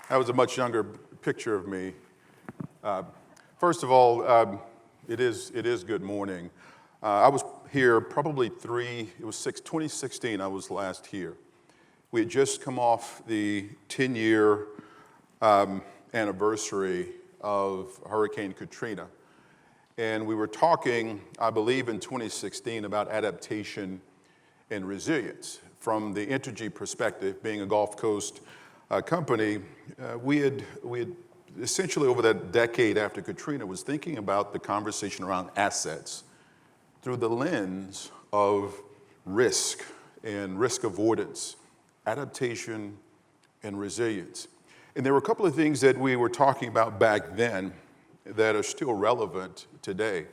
That was a much younger picture of me. First of all, it is good morning. I was here probably 2016 I was last here. We had just come off the 10-year anniversary of Hurricane Katrina. And we were talking, I believe in 2016, about adaptation and resilience. From the Entergy perspective, being a Gulf Coast company, we had essentially over that decade after Katrina was thinking about the conversation around assets through the lens of risk and risk avoidance, adaptation and resilience. And there were a couple of things that we were talking about back then that are still relevant today.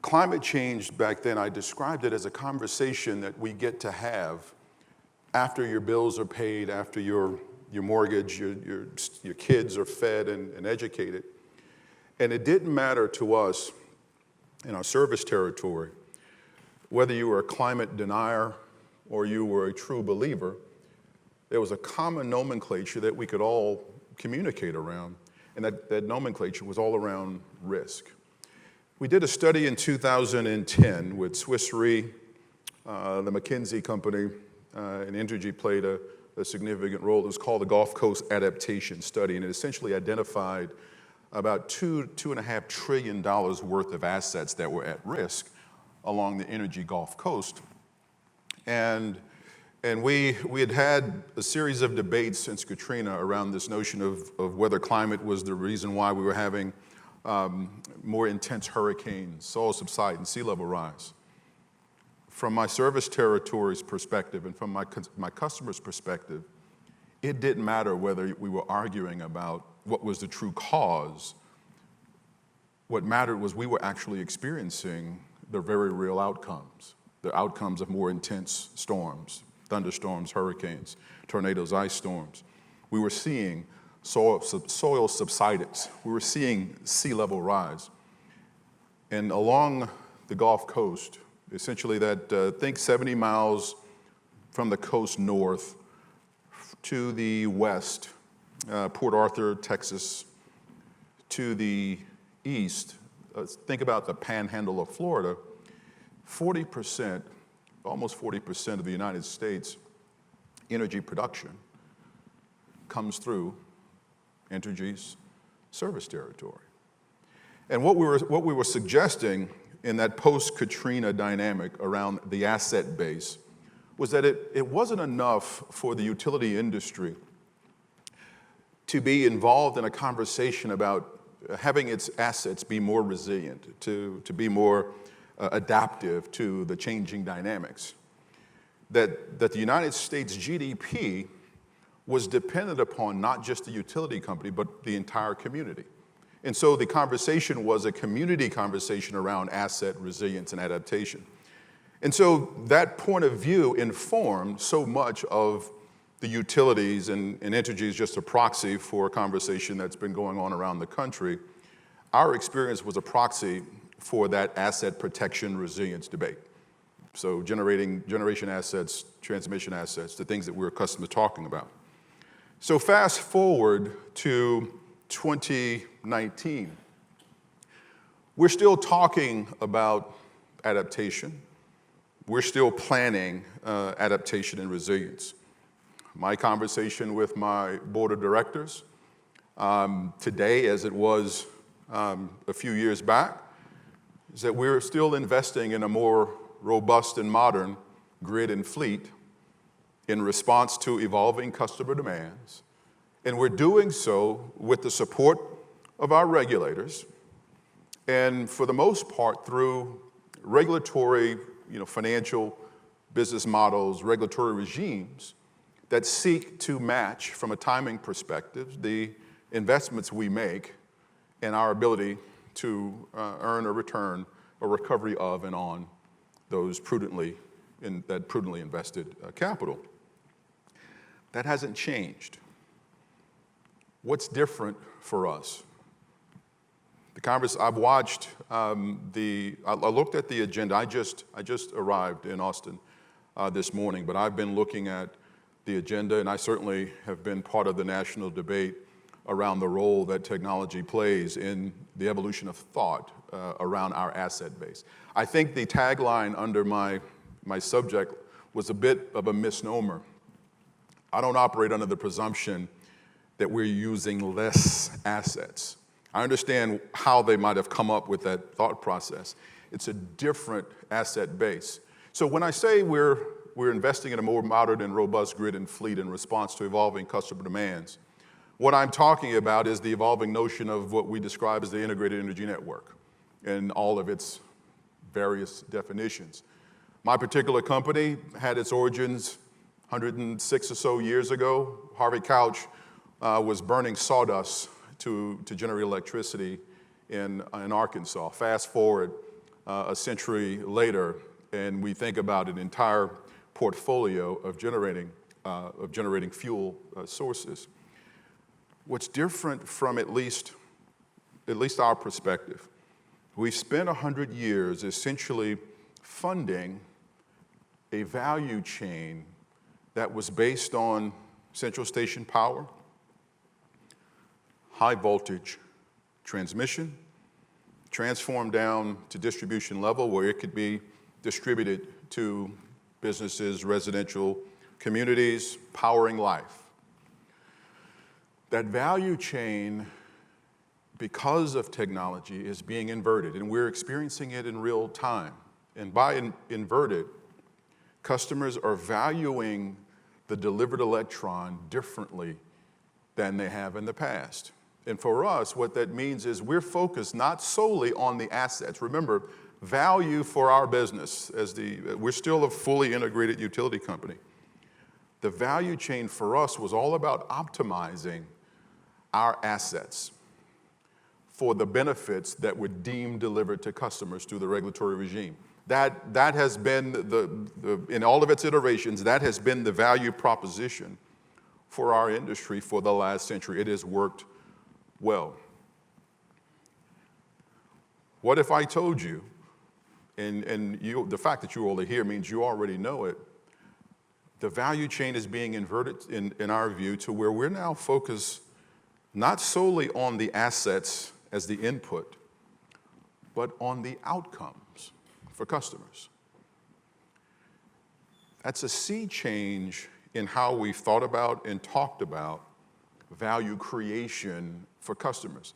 Climate change back then, I described it as a conversation that we get to have after your bills are paid, after your mortgage, your kids are fed and educated. And it didn't matter to us in our service territory whether you were a climate denier or you were a true believer. There was a common nomenclature that we could all communicate around, and that nomenclature was all around risk. We did a study in 2010 with Swiss Re, the McKinsey company, and Entergy played a significant role. It was called the Gulf Coast Adaptation Study, and it essentially identified about $2.5 trillion worth of assets that were at risk along the energy Gulf Coast. And we had a series of debates since Katrina around this notion of whether climate was the reason why we were having more intense hurricanes, soil subsidence, sea level rise. From my service territory's perspective and from my customer's perspective, it didn't matter whether we were arguing about what was the true cause. What mattered was we were actually experiencing the very real outcomes, the outcomes of more intense storms, thunderstorms, hurricanes, tornadoes, ice storms. We were seeing soil subsidence. We were seeing sea level rise. And along the Gulf Coast, essentially think 70 miles from the coast north to the west, Port Arthur, Texas, to the east, think about the panhandle of Florida, 40%, almost 40% of the United States energy production comes through Entergy's service territory. And what we were suggesting in that post-Katrina dynamic around the asset base was that it wasn't enough for the utility industry to be involved in a conversation about having its assets be more resilient, to be more adaptive to the changing dynamics. That the United States GDP was dependent upon not just the utility company, but the entire community. And so the conversation was a community conversation around asset resilience and adaptation. And so that point of view informed so much of the utilities, and Entergy is just a proxy for a conversation that's been going on around the country. Our experience was a proxy for that asset protection resilience debate. So generation assets, transmission assets, the things that we're accustomed to talking about. So fast forward to 2019. We're still talking about adaptation. We're still planning adaptation and resilience. My conversation with my board of directors today, as it was a few years back, is that we're still investing in a more robust and modern grid and fleet in response to evolving customer demands. And we're doing so with the support of our regulators, and for the most part through regulatory, financial business models, regulatory regimes that seek to match, from a timing perspective, the investments we make and our ability to earn a return, a recovery of and on those prudently invested capital. That hasn't changed. What's different for us? I've watched I looked at the agenda. I just arrived in Austin this morning, but I've been looking at the agenda, and I certainly have been part of the national debate around the role that technology plays in the evolution of thought around our asset base. I think the tagline under my subject was a bit of a misnomer. I don't operate under the presumption that we're using less assets. I understand how they might have come up with that thought process. It's a different asset base. So when I say we're investing in a more modern and robust grid and fleet in response to evolving customer demands, what I'm talking about is the evolving notion of what we describe as the integrated energy network and all of its various definitions. My particular company had its origins 106 or so years ago. Harvey Couch was burning sawdust to generate electricity in Arkansas. Fast forward a century later, and we think about an entire portfolio of generating fuel sources. What's different from at least our perspective, we've spent 100 years essentially funding a value chain that was based on central station power, high voltage transmission, transformed down to distribution level where it could be distributed to businesses, residential communities, powering life. That value chain, because of technology, is being inverted, and we're experiencing it in real time. And by inverted, customers are valuing the delivered electron differently than they have in the past. And for us, what that means is we're focused not solely on the assets. Remember, value for our business, we're still a fully integrated utility company. The value chain for us was all about optimizing our assets for the benefits that were deemed delivered to customers through the regulatory regime. That has been in all of its iterations, that has been the value proposition for our industry for the last century. It has worked well. What if I told you, and the fact that you all are here means you already know it, the value chain is being inverted in our view to where we're now focused not solely on the assets as the input, but on the outcomes for customers. That's a sea change in how we've thought about and talked about value creation for customers.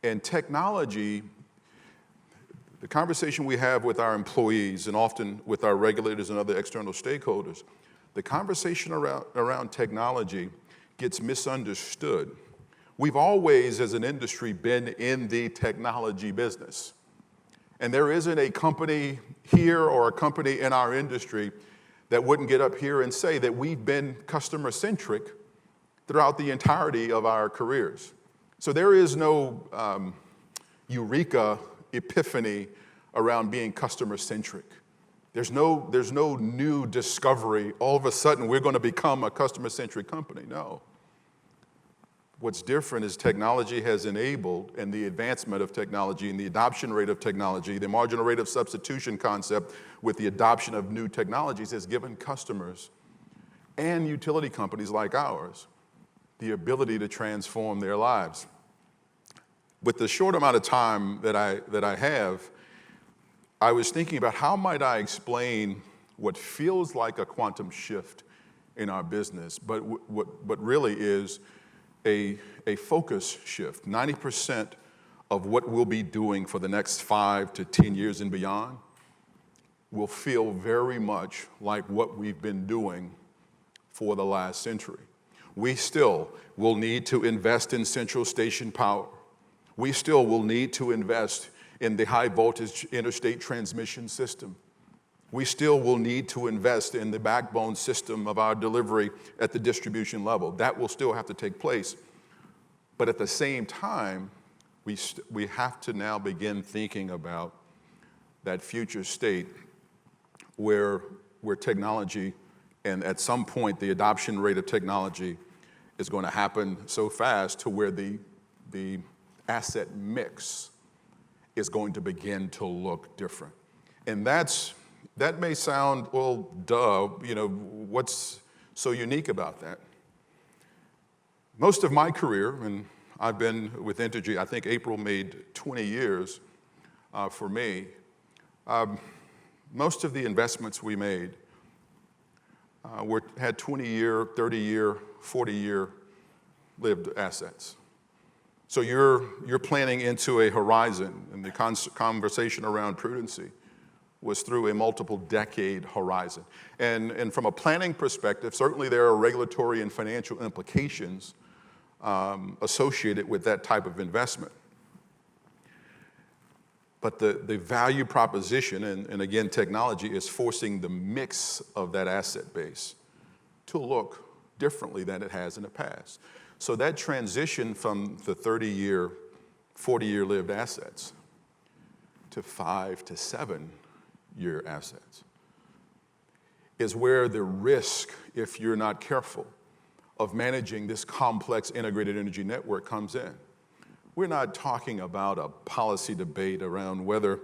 And technology, the conversation we have with our employees and often with our regulators and other external stakeholders, the conversation around technology gets misunderstood. We've always, as an industry, been in the technology business. And there isn't a company here or a company in our industry that wouldn't get up here and say that we've been customer-centric throughout the entirety of our careers. So there is no eureka epiphany around being customer-centric. There's no new discovery. All of a sudden, we're going to become a customer-centric company. No. What's different is technology has enabled, and the advancement of technology and the adoption rate of technology, the marginal rate of substitution concept with the adoption of new technologies has given customers and utility companies like ours the ability to transform their lives. With the short amount of time that I have, I was thinking about how might I explain what feels like a quantum shift in our business, but what really is a focus shift. 90% of what we'll be doing for the next 5 to 10 years and beyond will feel very much like what we've been doing for the last century. We still will need to invest in central station power. We still will need to invest in the high voltage interstate transmission system. We still will need to invest in the backbone system of our delivery at the distribution level. That will still have to take place. But at the same time, we have to now begin thinking about that future state where technology, and at some point the adoption rate of technology is going to happen so fast to where the asset mix is going to begin to look different. And that may sound, well, duh, what's so unique about that? Most of my career, and I've been with Entergy, I think April made 20 years for me. Most of the investments we made had 20-year, 30-year, 40-year lived assets. So you're planning into a horizon, and the conversation around prudency was through a multiple decade horizon. And from a planning perspective, certainly there are regulatory and financial implications associated with that type of investment. But the value proposition, and again, technology is forcing the mix of that asset base to look differently than it has in the past. So that transition from the 30-year, 40-year lived assets to 5 to 7-year assets is where the risk, if you're not careful, of managing this complex integrated energy network comes in. We're not talking about a policy debate around whether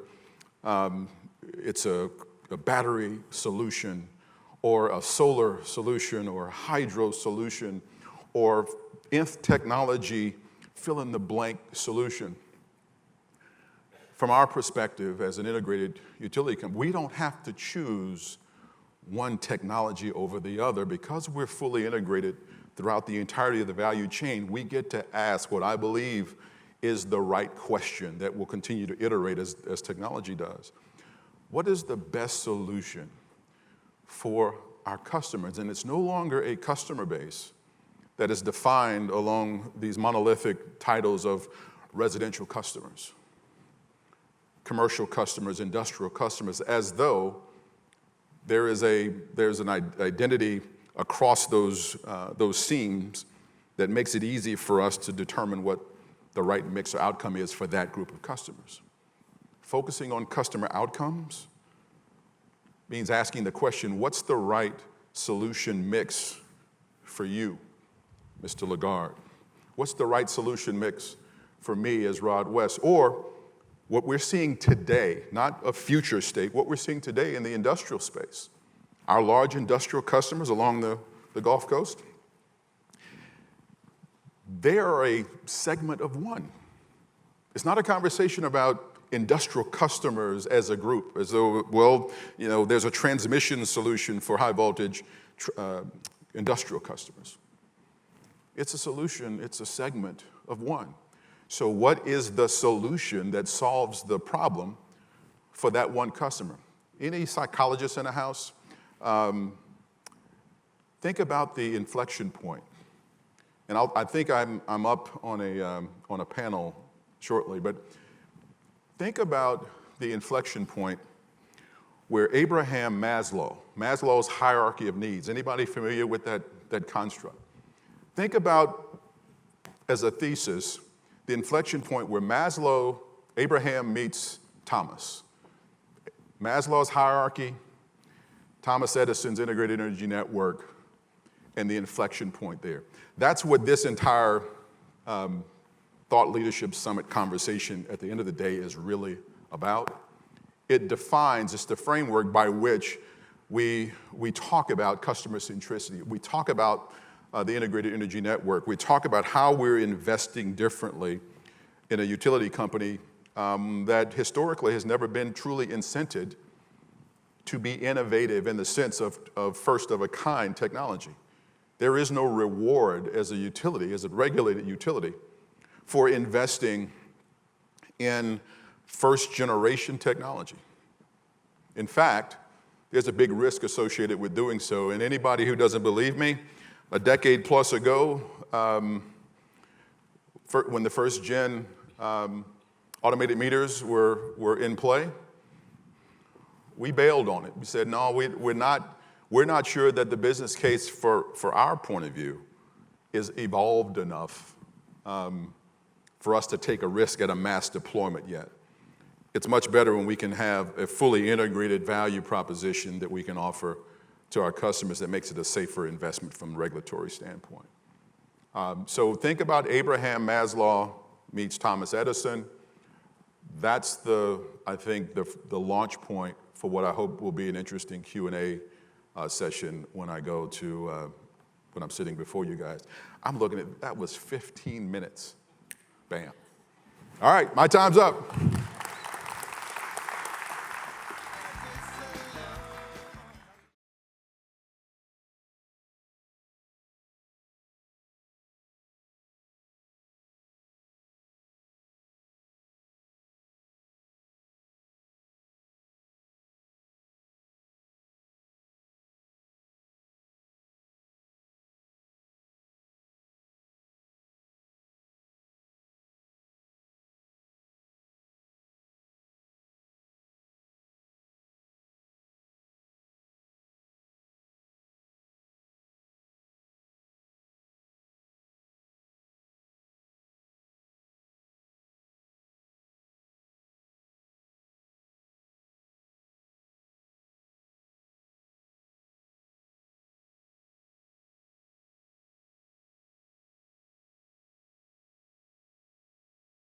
it's a battery solution or a solar solution or a hydro solution or nth technology fill-in-the-blank solution. From our perspective as an integrated utility company, we don't have to choose one technology over the other. Because we're fully integrated throughout the entirety of the value chain, we get to ask what I believe is the right question that will continue to iterate as technology does. What is the best solution for our customers? And it's no longer a customer base that is defined along these monolithic titles of residential customers, commercial customers, industrial customers, as though there's an identity across those seams that makes it easy for us to determine what the right mix or outcome is for that group of customers. Focusing on customer outcomes means asking the question, what's the right solution mix for you, Mr. Lagarde? What's the right solution mix for me as Rod West? Or what we're seeing today, not a future state, what we're seeing today in the industrial space. Our large industrial customers along the Gulf Coast, they are a segment of one. It's not a conversation about industrial customers as a group, as though, well, there's a transmission solution for high voltage industrial customers. It's a solution, it's a segment of one. So what is the solution that solves the problem for that one customer? Any psychologist in the house, think about the inflection point. And I think I'm up on a panel shortly, but think about the inflection point where Abraham Maslow's hierarchy of needs. Anybody familiar with that construct? Think about, as a thesis, the inflection point where Abraham meets Thomas. Maslow's hierarchy, Thomas Edison's integrated energy network, and the inflection point there. That's what this entire Thought Leadership Summit conversation at the end of the day is really about. It's the framework by which we talk about customer centricity. We talk about the integrated energy network. We talk about how we're investing differently in a utility company that historically has never been truly incented to be innovative in the sense of first-of-a-kind technology. There is no reward as a utility, as a regulated utility, for investing in first-generation technology. In fact, there's a big risk associated with doing so. And anybody who doesn't believe me, a decade plus ago, when the first-gen automated meters were in play, we bailed on it. We said, no, we're not sure that the business case for our point of view is evolved enough for us to take a risk at a mass deployment yet. It's much better when we can have a fully integrated value proposition that we can offer to our customers that makes it a safer investment from a regulatory standpoint. So think about Abraham Maslow meets Thomas Edison. That's I think the launch point for what I hope will be an interesting Q&A session when I go to, when I'm sitting before you guys. I'm looking at, that was 15 minutes. Bam. All right, my time's up.